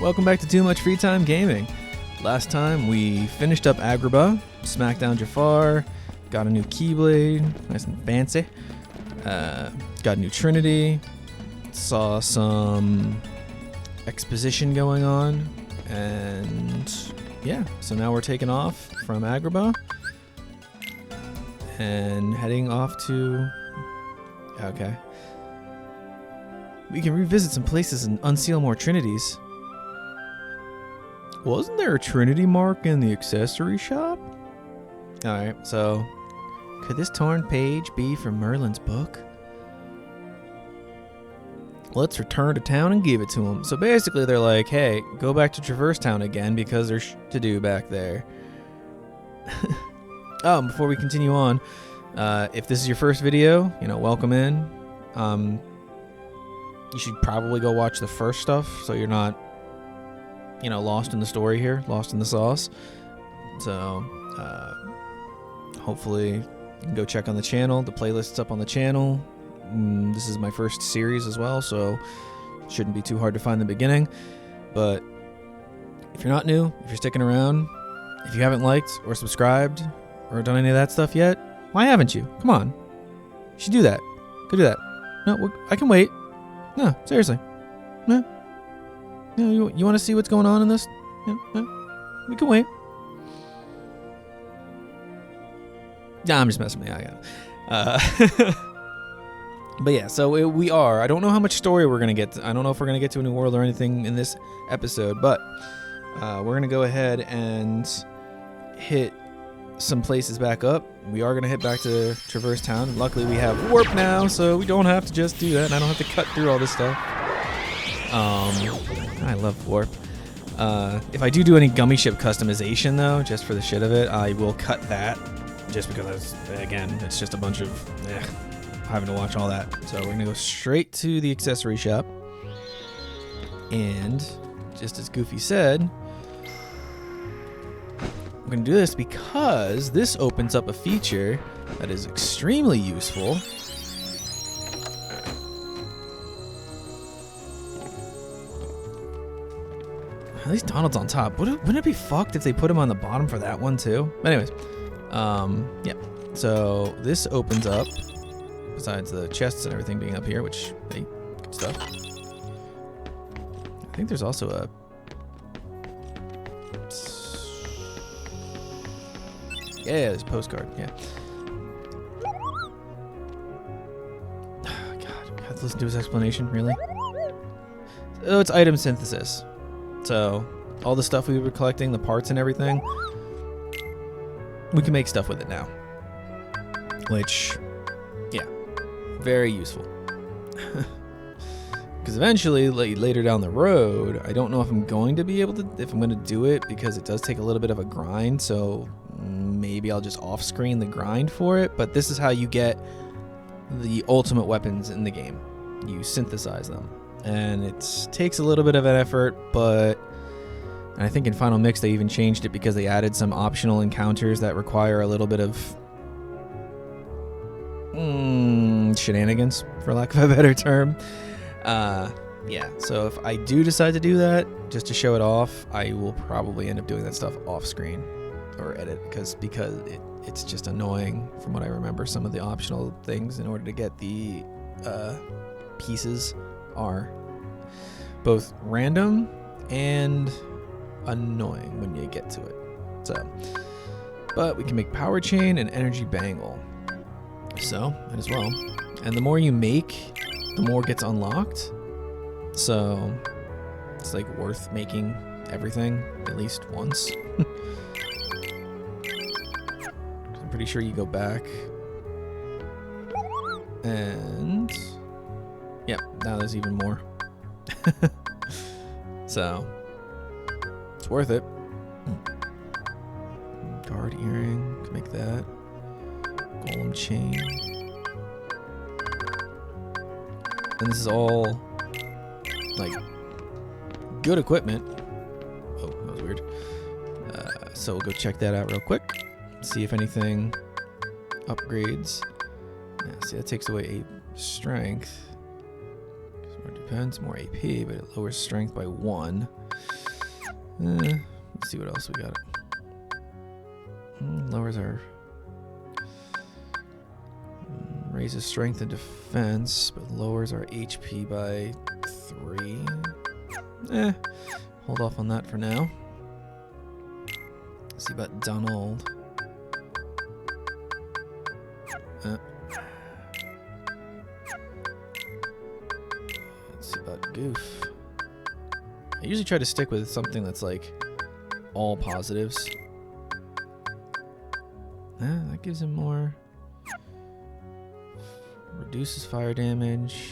Welcome back to Too Much Free Time Gaming. Last time we finished up Agrabah, smacked down Jafar, got a new Keyblade, nice and fancy, got a new Trinity, saw some exposition going on, and yeah, so now we're taking off from Agrabah and heading off to... Okay. We can revisit some places and unseal more Trinities. Wasn't there a Trinity mark in the accessory shop? Alright, so... Could this torn page be from Merlin's book? Let's return to town and give it to him. So basically they're like, hey, go back to Traverse Town again because there's to do back there. Oh, before we continue on, if this is your first video, welcome in. You should probably go watch the first stuff so you're not, lost in the story here, lost in the sauce. So, hopefully you can go check on the channel. The playlist's up on the channel. This is my first series as well, so it shouldn't be too hard to find the beginning. But if you're not new, if you're sticking around, if you haven't liked or subscribed or done any of that stuff yet, why haven't you? Come on. You should do that. Go do that. No, I can wait. No, seriously. No. No, you want to see what's going on in this? No. We can wait. Nah, I'm just messing with you. I got it. But yeah, so I don't know how much story we're going to get. I don't know if we're going to get to a new world or anything in this episode, but we're going to go ahead and hit some places back up. We are going to head back to Traverse Town. Luckily, we have warp now, so we don't have to just do that, and I don't have to cut through all this stuff. I love warp. If I do any gummy ship customization, though, just for the shit of it, I will cut that, just because, again, it's just a bunch of having to watch all that. So we're going to go straight to the accessory shop, and just as Goofy said, we're going to do this because this opens up a feature that is extremely useful. At least Donald's on top. Wouldn't it be fucked if they put him on the bottom for that one too? But anyways, yeah. So this opens up, besides the chests and everything being up here, which, hey, good stuff. I think there's also a... Yeah, there's a postcard, yeah. Oh, God, I have to listen to his explanation, really? Oh, it's item synthesis. So, all the stuff we were collecting, the parts and everything, we can make stuff with it now. Which, yeah, very useful. Because eventually, later down the road, I don't know if I'm going to be able to, if I'm going to do it, because it does take a little bit of a grind, so maybe I'll just off-screen the grind for it, but this is how you get the ultimate weapons in the game. You synthesize them. And it takes a little bit of an effort, but I think in Final Mix they even changed it because they added some optional encounters that require a little bit of shenanigans, for lack of a better term. Yeah, so if I do decide to do that, just to show it off, I will probably end up doing that stuff off screen or edit, because it's just annoying from what I remember. Some of the optional things in order to get the pieces are both random and annoying when you get to it. So, but we can make power chain and energy bangle. So, might as well. And the more you make, the more gets unlocked. So, it's like worth making everything at least once. I'm pretty sure you go back. And yeah, now there's even more. So, it's worth it. Guard earring, can make that. Golem chain. And this is all, like, good equipment. Oh, that was weird. So we'll go check that out real quick. See if anything upgrades. Yeah, see, that takes away strength. More defense, more AP, but it lowers strength by 1. Let's see what else we got. Lowers our... raises strength and defense, but lowers our HP by 3. Hold off on that for now. Let's see about Donald. Let's see about Goof. I usually try to stick with something that's like all positives. That gives him more. Reduces fire damage.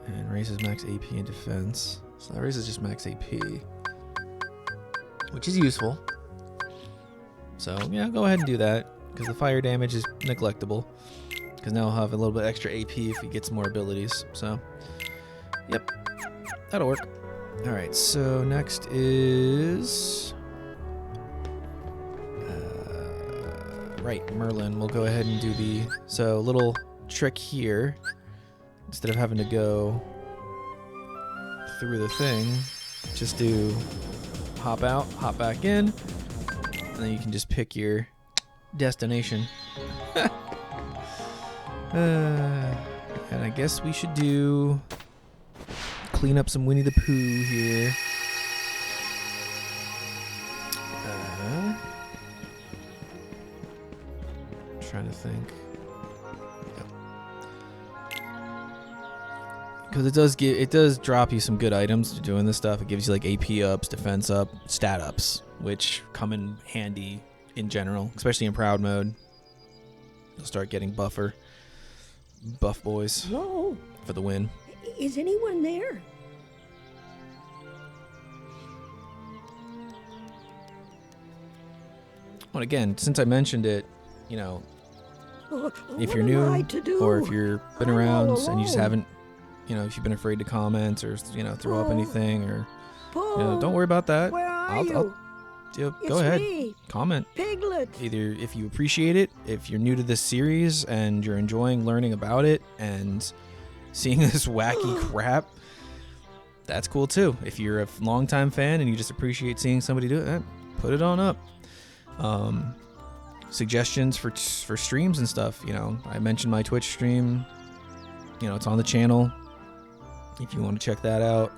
And raises max AP and defense. So that raises just max AP. Which is useful. So yeah, go ahead and do that. Because the fire damage is neglectable. Because now he'll have a little bit extra AP if he gets more abilities. So, yep. That'll work. Alright, so next is... right, Merlin. We'll go ahead and do the... So, little trick here. Instead of having to go through the thing, just do hop out, hop back in, and then you can just pick your destination. And I guess we should do... clean up some Winnie the Pooh here. Trying to think. Because it does drop you some good items to doing this stuff. It gives you like AP ups, defense up, stat ups, which come in handy in general, especially in proud mode. You'll start getting buff boys. Hello? For the win. Is anyone there? Well, again, since I mentioned it, you know, if What you're am new I to do? or if you've been I'm all around and you just alone. haven't, you know, if you've been afraid to comment or, you know, throw up Paul. anything or, Paul, you know, don't worry about that. Where are I'll you? go It's ahead, me, comment. Piglet. Either if you appreciate it, if you're new to this series and you're enjoying learning about it and seeing this wacky crap, that's cool too. If you're a longtime fan and you just appreciate seeing somebody do it, put it on up. Suggestions for streams and stuff, you know, I mentioned my Twitch stream, you know, it's on the channel if you want to check that out.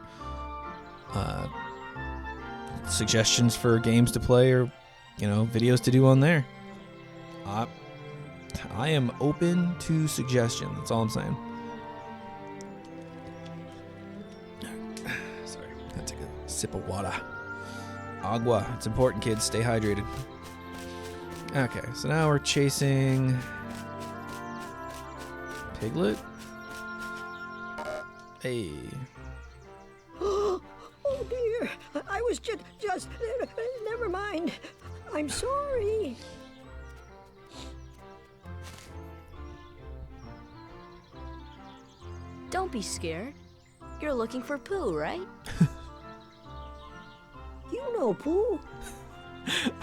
Suggestions for games to play or, you know, videos to do on there. I am open to suggestion. That's all I'm saying. Sorry, gotta take a sip of water. Agua. It's important, kids. Stay hydrated. Okay, so now we're chasing Piglet. Hey. Oh dear, I was just, never mind. I'm sorry. Don't be scared. You're looking for Pooh, right? You know Pooh.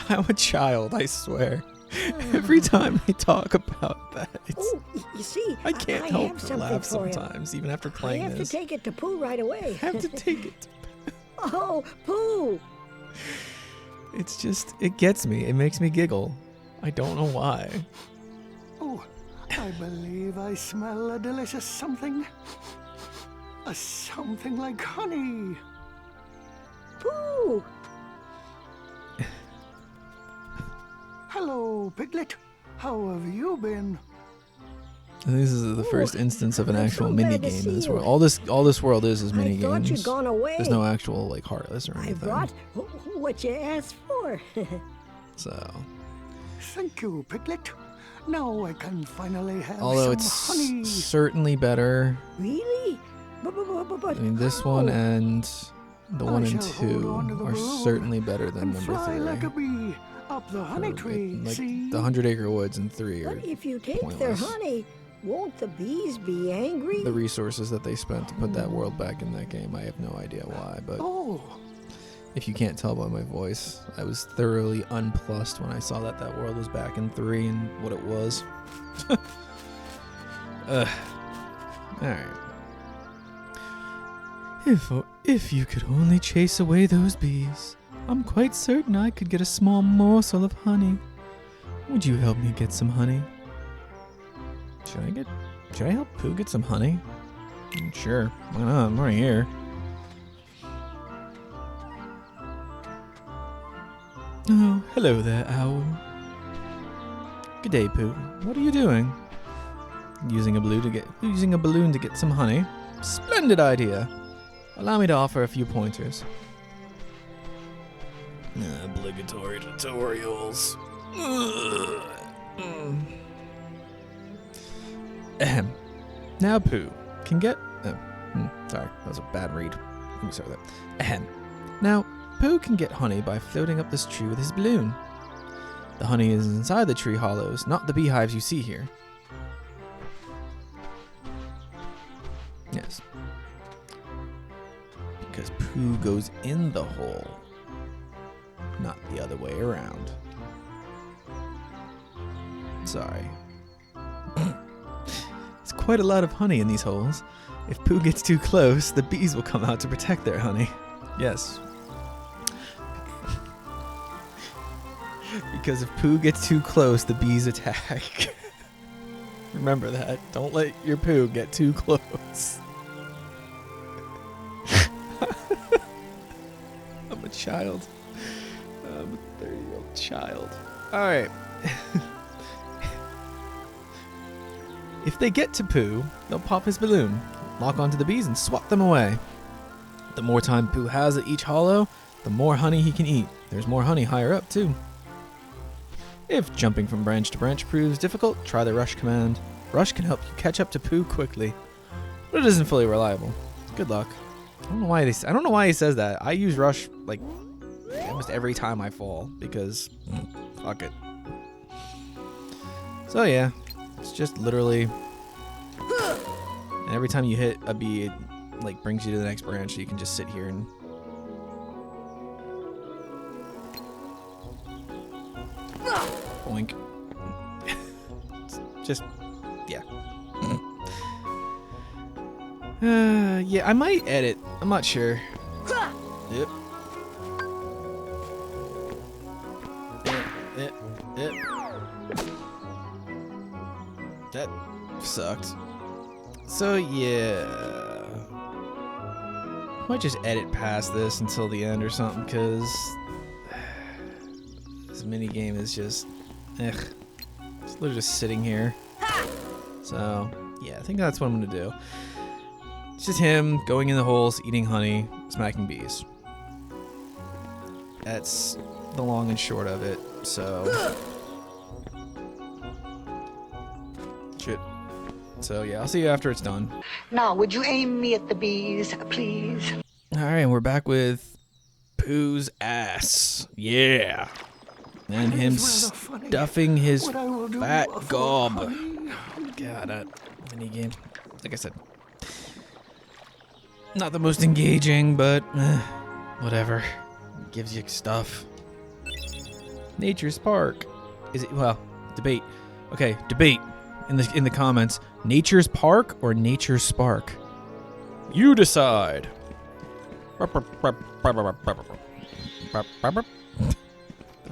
I'm a child, I swear. Every time I talk about that, it's, Oh, you see, I can't I help have but something laugh for him. sometimes, even after I playing have this. to take it to Pooh right away. I have to take it. Oh, Pooh. It's just, it gets me. It makes me giggle. I don't know why. Oh, I believe I smell a delicious something. A something like honey. Pooh. Hello, Piglet. How have you been? This is the first instance of an I'm actual so mini glad to game in see this you. world. All this world is mini I thought games. you'd gone away. There's no actual like heartless or I anything. brought what you asked for. So, Thank you, Piglet. Now I can finally have although some it's honey. certainly better. Really? But I mean, this one how? and the I one and shall hold on to the two are road certainly better than and number fly 3. like a bee up the honey Or, tree. like See? the 100 Acre Woods and 3 are But if you take their pointless. honey, won't the bees be angry? The resources that they spent to put that world back in that game, I have no idea why, but Oh, if you can't tell by my voice, I was thoroughly unplussed when I saw that world was back in 3 and what it was. Alright. If you could only chase away those bees, I'm quite certain I could get a small morsel of honey. Would you help me get some honey? Should I help Pooh get some honey? Sure, why not? I'm right here. Oh, hello there, Owl. Good day, Pooh. What are you doing? Using a balloon to get some honey. Splendid idea. Allow me to offer a few pointers. Obligatory tutorials. Ahem. Now Pooh can get... sorry, that was a bad read. Let me start with that. Ahem. Now, Pooh can get honey by floating up this tree with his balloon. The honey is inside the tree hollows, not the beehives you see here. Yes. Because Pooh goes in the hole, not the other way around. Sorry. It's quite a lot of honey in these holes. If Pooh gets too close, the bees will come out to protect their honey. Yes. Because if Pooh gets too close, the bees attack. Remember that. Don't let your Pooh get too close. I'm a child. I'm a 30-year-old child. Alright. If they get to Pooh, they'll pop his balloon, lock onto the bees, and swat them away. The more time Pooh has at each hollow, the more honey he can eat. There's more honey higher up, too. If jumping from branch to branch proves difficult, try the rush command. Rush can help you catch up to Pooh quickly, but it isn't fully reliable. Good luck. I don't know why he says that. I use rush like almost every time I fall because fuck it. So yeah, it's just literally every time you hit a bee, it like brings you to the next branch, so you can just sit here and boink. Just yeah. Yeah, I might edit. I'm not sure. Yep. Yep. That sucked. So yeah, might just edit past this until the end or something, because this mini game is just, it's literally just sitting here. So yeah, I think that's what I'm gonna do. It's just him going in the holes, eating honey, smacking bees. That's the long and short of it. So shit. So yeah, I'll see you after it's done. Now, would you aim me at the bees, please? All right, and we're back with Pooh's ass. Yeah. And him stuffing his fat gob. God, that mini game. Like I said, not the most engaging, but whatever. It gives you stuff. Nature's Park. Is it? Well, debate. Okay, debate in the comments. Nature's Park or Nature's Spark? You decide. I don't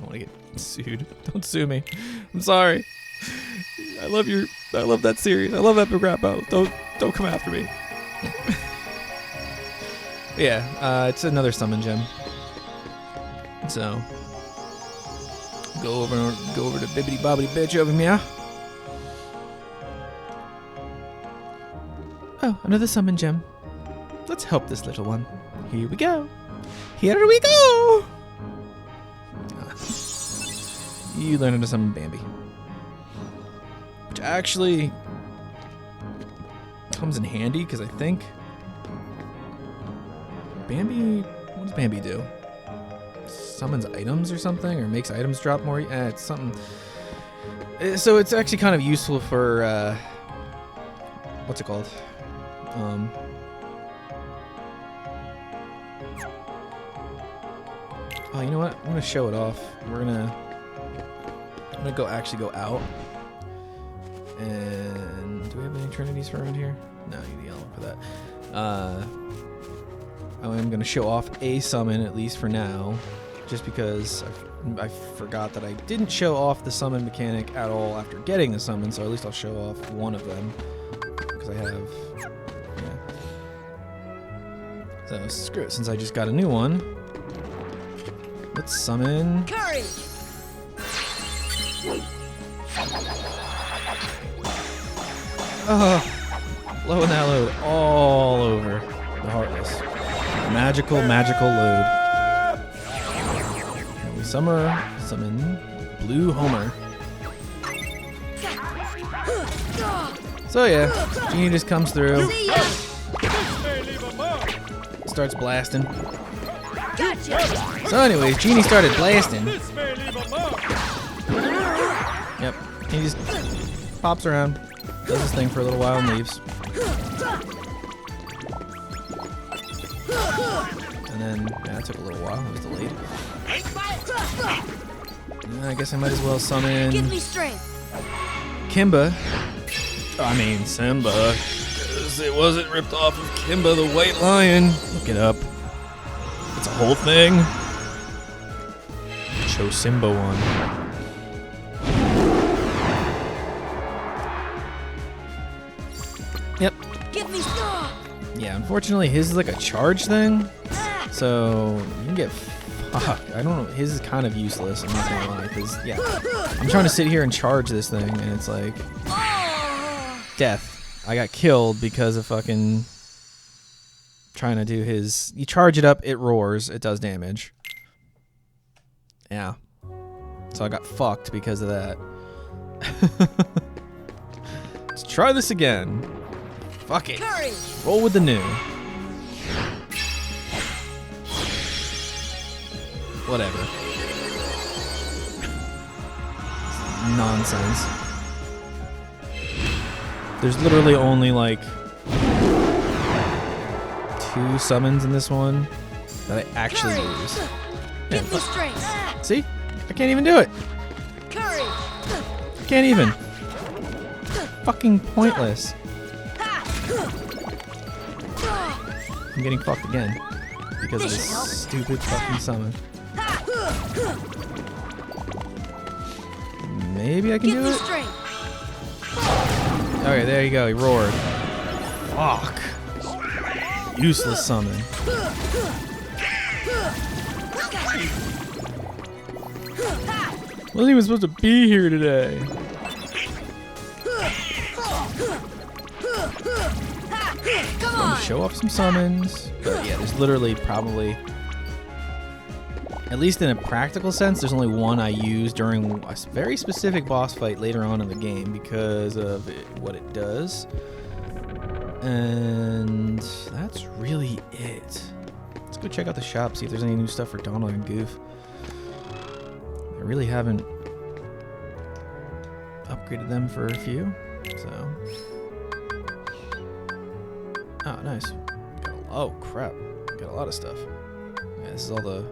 want to get sued. Don't sue me. I'm sorry. I love that series. I love Epic Rap Battle. Don't come after me. Yeah, it's another summon gem. So go over to Bibbidi Bobbidi Bitch over here. Oh, another summon gem. Let's help this little one. Here we go. Here we go. You learn how to summon Bambi, which actually comes in handy because I think Bambi. What does Bambi do? Summons items or something, or makes items drop more. It's something. So it's actually kind of useful for what's it called? Oh, you know what? I'm gonna show it off. I'm gonna go out. And do we have any trinities for around here? No, you need yellow for that. I am going to show off a summon, at least for now, just because I forgot that I didn't show off the summon mechanic at all after getting the summon, so at least I'll show off one of them, because I have, yeah. So screw it, since I just got a new one, let's summon... Courage! Oh, low and that load all over the Heartless. Magical load. And we summon Blue Homer. So yeah, Genie just comes through, See ya! starts blasting. Gotcha! So anyways, Genie started blasting. Yep, he just pops around, does his thing for a little while and leaves. And then, yeah, it took a little while, it was delayed. I guess I might as well summon Give me strength! Simba, because it wasn't ripped off of Kimba the White Lion. Look it up. It's a whole thing. Show Simba one. Yep. Give me Yeah, unfortunately his is like a charge thing. So you can get fucked. I don't know. His is kind of useless, I'm not gonna lie. Because, yeah, I'm trying to sit here and charge this thing, and it's like death. I got killed because of fucking trying to do his... You charge it up, it roars, it does damage. Yeah. So I got fucked because of that. Let's try this again. Fuck it. Courage! Roll with the new. Whatever. Nonsense. There's literally only like 2 summons in this one that I actually use. Yeah, Give me strength! see? I can't even do it. Courage! I can't even. Fucking pointless. I'm getting fucked again because of this stupid fucking summon. Maybe I can Give do me it? strength! Okay, there you go. He roared. Fuck. Useless summon. Wasn't even supposed to be here today. Come I'm on! gonna show off some summons. But yeah, there's literally probably, at least in a practical sense, there's only one I use during a very specific boss fight later on in the game because of what it does. And that's really it. Let's go check out the shop, see if there's any new stuff for Donald and Goof. I really haven't upgraded them for a few, so. Oh, nice. Oh, crap. Got a lot of stuff. Yeah, this is all the...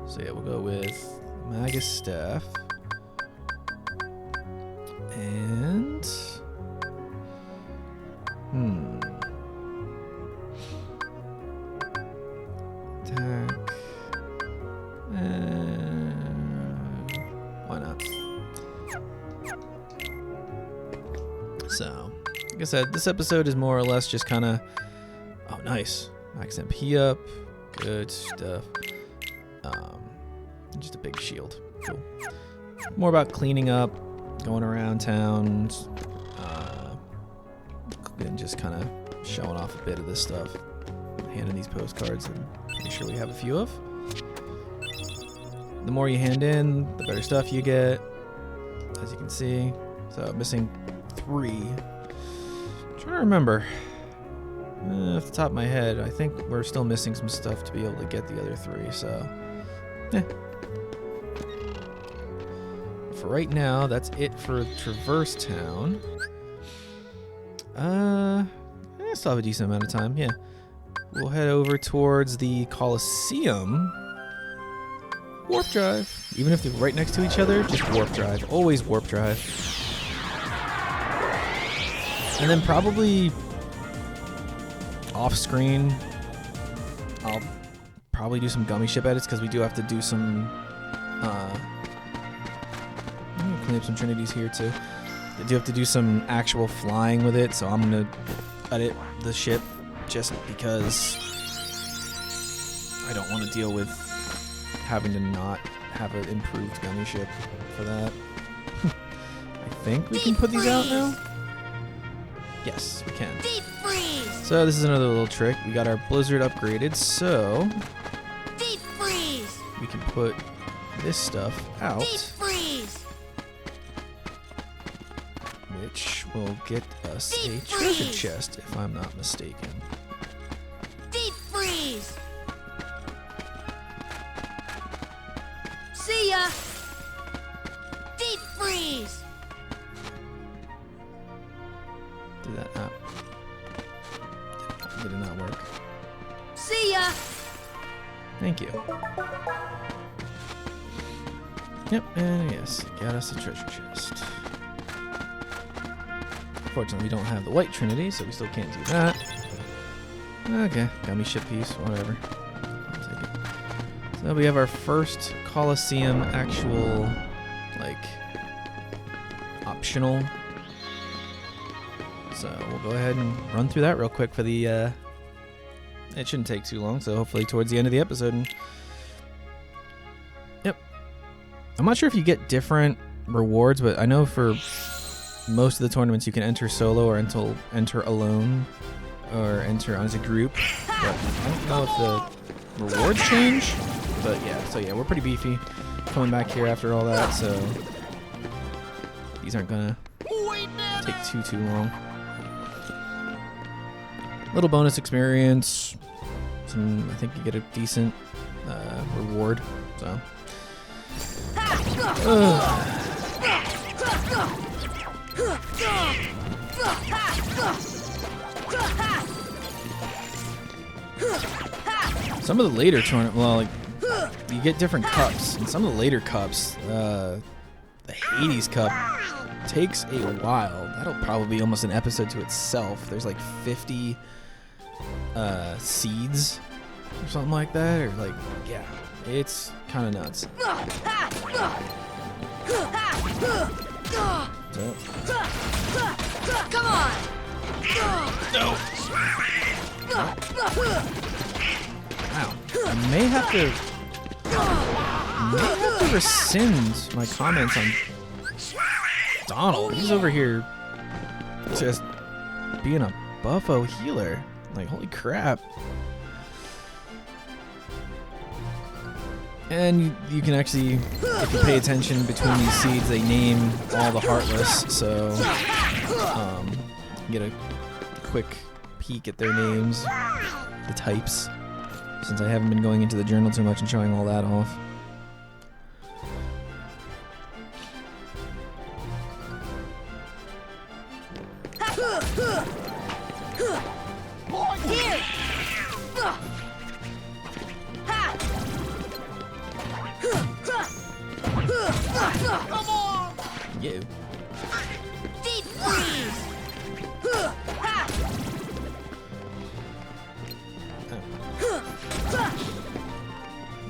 So yeah, we'll go with Magus Staff. And... Attack. Why not? So, like I said, this episode is more or less just kind of... Oh, nice. Max MP up. Good stuff. Just a big shield. Cool. More about cleaning up, going around town, and just kind of showing off a bit of this stuff. Handing these postcards and making sure we have a few of. The more you hand in, the better stuff you get, as you can see. So, missing 3. I'm trying to remember. Off the top of my head, I think we're still missing some stuff to be able to get the other 3, so... Eh. For right now, that's it for Traverse Town. I still have a decent amount of time, yeah. We'll head over towards the Coliseum. Warp drive. Even if they're right next to each other, just warp drive. Always warp drive. And then probably off screen, I'll probably do some gummy ship edits because we do have to do some. I'm gonna clean up some trinities here too. I do have to do some actual flying with it, so I'm gonna edit the ship just because I don't want to deal with having to not have an improved gummy ship for that. I think we can put these out now. Yes, we can. Deep freeze! So this is another little trick. We got our blizzard upgraded, so Deep freeze! we can put this stuff out, Deep freeze! which will get us a Deep treasure freeze. chest, if I'm not mistaken. Deep freeze! See ya! Deep freeze! Did that not? Did it not work? See ya! Thank you. Yep, and yes, it got us a treasure chest. Unfortunately, we don't have the white trinity, so we still can't do that. Okay, gummy ship piece, whatever. I'll take it. So we have our first Coliseum actual, like, optional. So we'll go ahead and run through that real quick for the, it shouldn't take too long, so hopefully towards the end of the episode. And yep. I'm not sure if you get different rewards, but I know for most of the tournaments you can enter solo or enter alone or enter as a group. But I don't know if the rewards change. But yeah, so yeah, we're pretty beefy coming back here after all that, so these aren't gonna take too long. Little bonus experience. I think you get a decent reward. So. Some of the later tournament, well, like you get different cups, and some of the later cups, the Hades Cup takes a while. That'll probably be almost an episode to itself. There's like 50 seeds or something like that, or like, yeah, it's kind of nuts. So. Come on! No. Wow. I may have to rescind my comments on Donald. He's over here just being a buffo healer. Like, holy crap. And you can actually, if you pay attention between these seeds, they name all the Heartless, so you get a quick peek at their names, the types, since I haven't been going into the journal too much and showing all that off. Here! Come on! You. Deep freeze!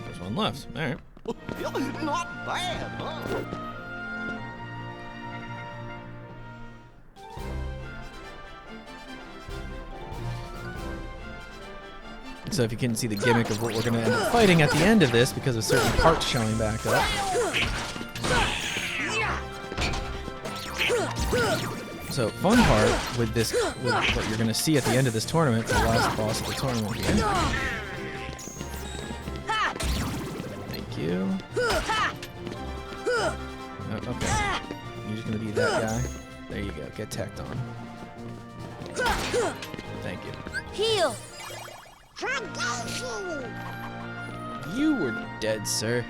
There's one left. All right. Not bad, huh? So if you can see the gimmick of what we're going to end up fighting at the end of this because of certain parts showing back up. So fun part with this, with what you're going to see at the end of this tournament, the last boss of the tournament here. Thank you. Oh, okay. You're just going to be that guy. There you go. Get tacked on. Thank you. Heal! You were dead, sir.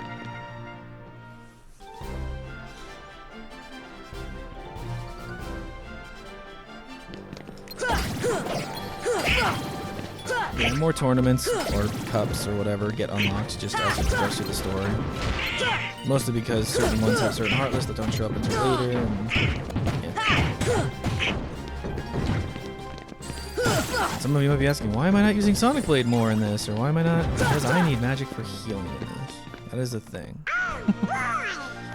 Yeah, more tournaments or cups or whatever get unlocked just as you progress through the story. Mostly because certain ones have certain Heartless that don't show up until later. And, yeah. Some of you might be asking, why am I not using Sonic Blade more in this? Or why am I not? Because I need magic for healing in this. That is the thing.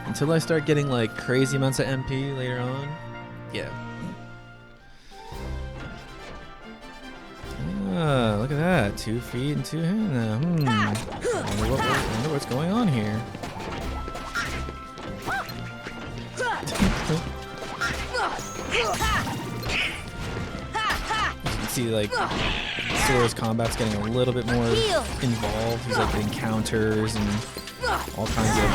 Until I start getting like crazy amounts of MP later on. Yeah. Ah, look at that. 2 feet and 2 hands. Wonder what's going on here. You can see like Sora's combat's getting a little bit more involved. He's like getting counters and all kinds of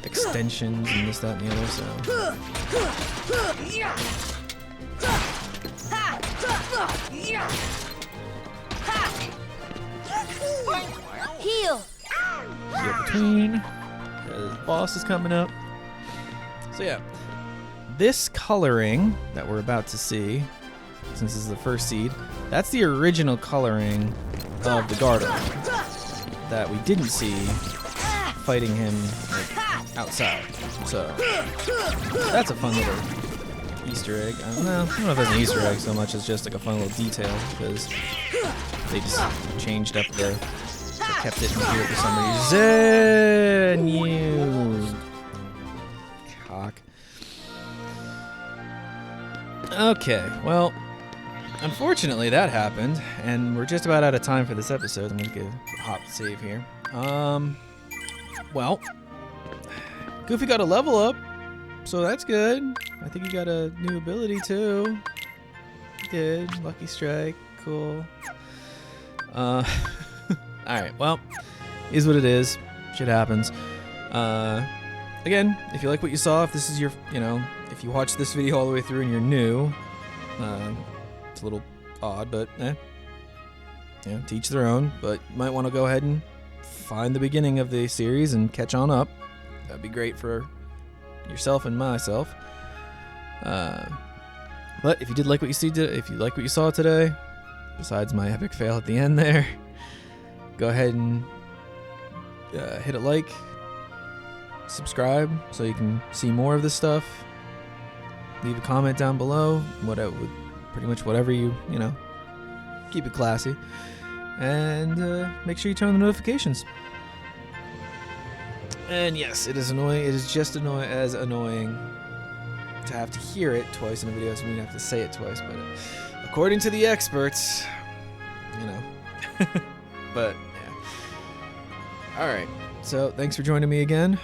extensions and this, that, and the other. Heal. Heal between. The boss is coming up. So yeah, this coloring that we're about to see, since this is the first seed, that's the original coloring of the Garden that we didn't see fighting him like, outside. So that's a fun little Easter egg. I don't know if it's an Easter egg so much as just like a fun little detail because they just changed up they kept it in here for some reason. You cock. Okay, well, unfortunately that happened, and we're just about out of time for this episode. I'm gonna give a hot save here. Well, Goofy got a level up, so that's good. I think he got a new ability too. He did. Lucky Strike, cool. Alright, well, is what it is. Shit happens. Again, if you like what you saw, if this is your, if you watched this video all the way through and you're new, it's a little odd, but to each their own. But you might want to go ahead and find the beginning of the series and catch on up. That'd be great for yourself and myself. But if you did like what you see, if you like what you saw today, besides my epic fail at the end there, go ahead and hit a like, subscribe so you can see more of this stuff. Leave a comment down below, pretty much whatever you keep it classy, and make sure you turn on the notifications. And yes, it is annoying. It is just as annoying to have to hear it twice in a video, so we have to say it twice. But according to the experts, but yeah. All right. So thanks for joining me again.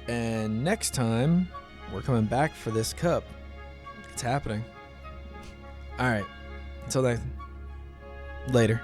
And next time, we're coming back for this cup. It's happening. All right. Until then, later.